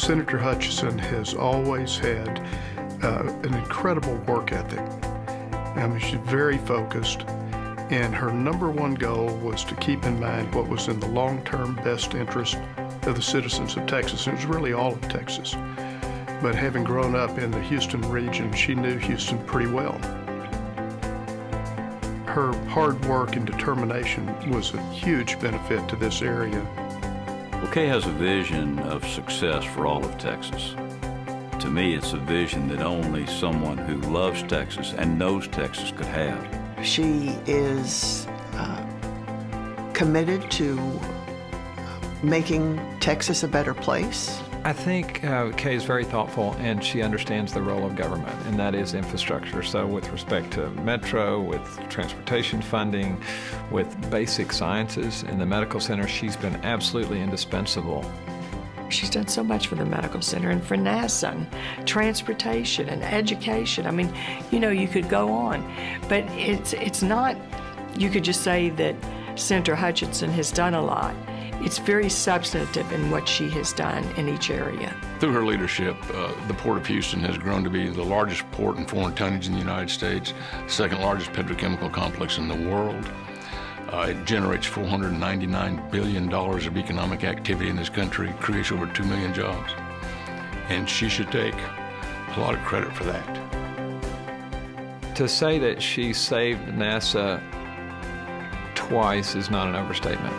Senator Hutchison has always had an incredible work ethic. I mean, she's very focused, and her #1 goal was to keep in mind what was in the long-term best interest of the citizens of Texas. And it was really all of Texas. But having grown up in the Houston region, she knew Houston pretty well. Her hard work and determination was a huge benefit to this area. Well, Kay has a vision of success for all of Texas. To me, it's a vision that only someone who loves Texas and knows Texas could have. She is committed to making Texas a better place. I think Kay is very thoughtful, and she understands the role of government, and that is infrastructure. So with respect to Metro, with transportation funding, with basic sciences in the medical center, she's been absolutely indispensable. She's done so much for the medical center and for NASA and transportation and education. I mean, you know, you could go on, but it's not, you could just say that Senator Hutchison has done a lot. It's very substantive in what she has done in each area. Through her leadership, the Port of Houston has grown to be the largest port in foreign tonnage in the United States, second largest petrochemical complex in the world. It generates $499 billion of economic activity in this country, creates over 2 million jobs. And she should take a lot of credit for that. To say that she saved NASA twice is not an overstatement.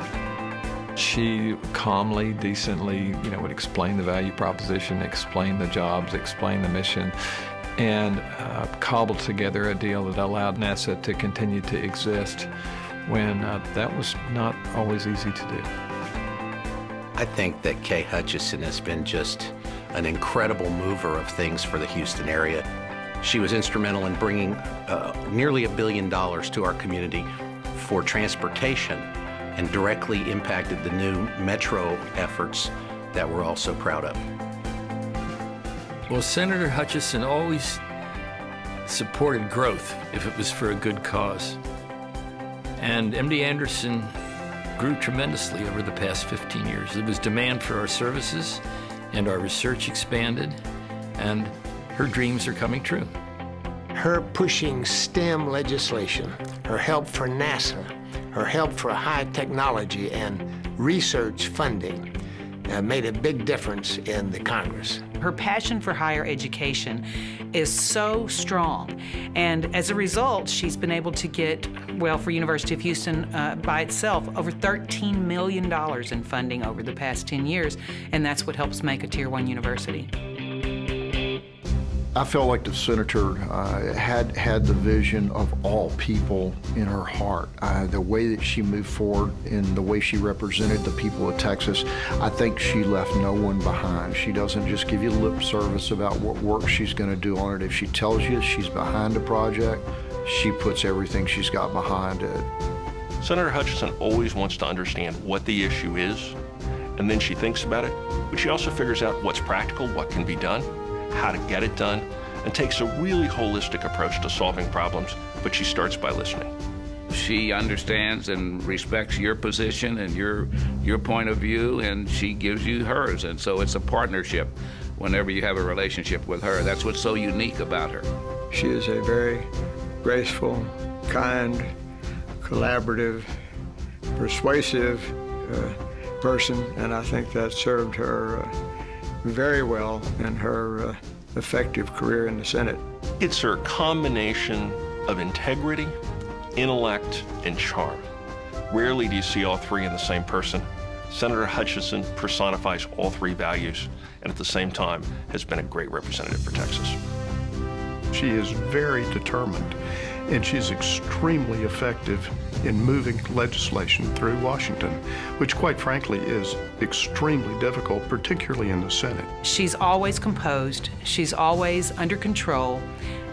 She calmly, decently, would explain the value proposition, explain the jobs, explain the mission, and cobbled together a deal that allowed NASA to continue to exist when that was not always easy to do. I think that Kay Hutchison has been just an incredible mover of things for the Houston area. She was instrumental in bringing nearly $1 billion to our community for transportation, and directly impacted the new Metro efforts that we're all so proud of. Well, Senator Hutchison always supported growth if it was for a good cause. And MD Anderson grew tremendously over the past 15 years. There was demand for our services, and our research expanded, and her dreams are coming true. Her pushing STEM legislation, her help for NASA, her help for high technology and research funding made a big difference in the Congress. Her passion for higher education is so strong, and as a result, she's been able to get, well, for University of Houston by itself, over $13 million in funding over the past 10 years, and that's what helps make a Tier 1 university. I felt like the senator had the vision of all people in her heart. The way that she moved forward and the way she represented the people of Texas, I think she left no one behind. She doesn't just give you lip service about what work she's going to do on it. If she tells you she's behind a project, she puts everything she's got behind it. Senator Hutchison always wants to understand what the issue is, and then she thinks about it, but she also figures out what's practical, what can be done, how to get it done, and takes a really holistic approach to solving problems, but she starts by listening. She understands and respects your position and your point of view, and she gives you hers, and so it's a partnership whenever you have a relationship with her. That's what's so unique about her. She is a very graceful, kind, collaborative, persuasive person, and I think that served her very well in her effective career in the Senate. It's her combination of integrity, intellect, and charm. Rarely do you see all three in the same person. Senator Hutchison personifies all three values, and at the same time has been a great representative for Texas. She is very determined, and she's extremely effective in moving legislation through Washington, which quite frankly is extremely difficult, particularly in the Senate. She's always composed, she's always under control,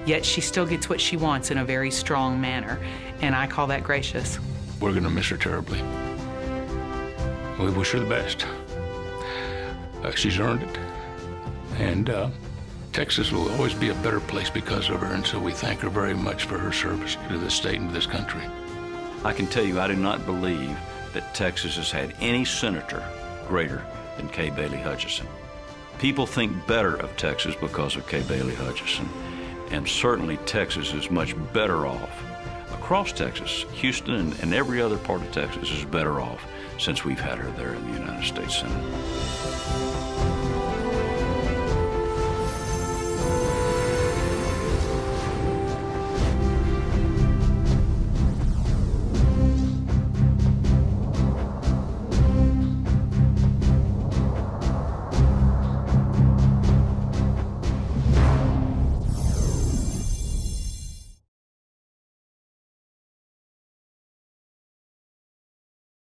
yet she still gets what she wants in a very strong manner, and I call that gracious. We're going to miss her terribly. We wish her the best. She's earned it, and Texas will always be a better place because of her, and so we thank her very much for her service to this state and to this country. I can tell you I do not believe that Texas has had any senator greater than Kay Bailey Hutchison. People think better of Texas because of Kay Bailey Hutchison, and certainly Texas is much better off. Across Texas, Houston and every other part of Texas is better off since we've had her there in the United States Senate.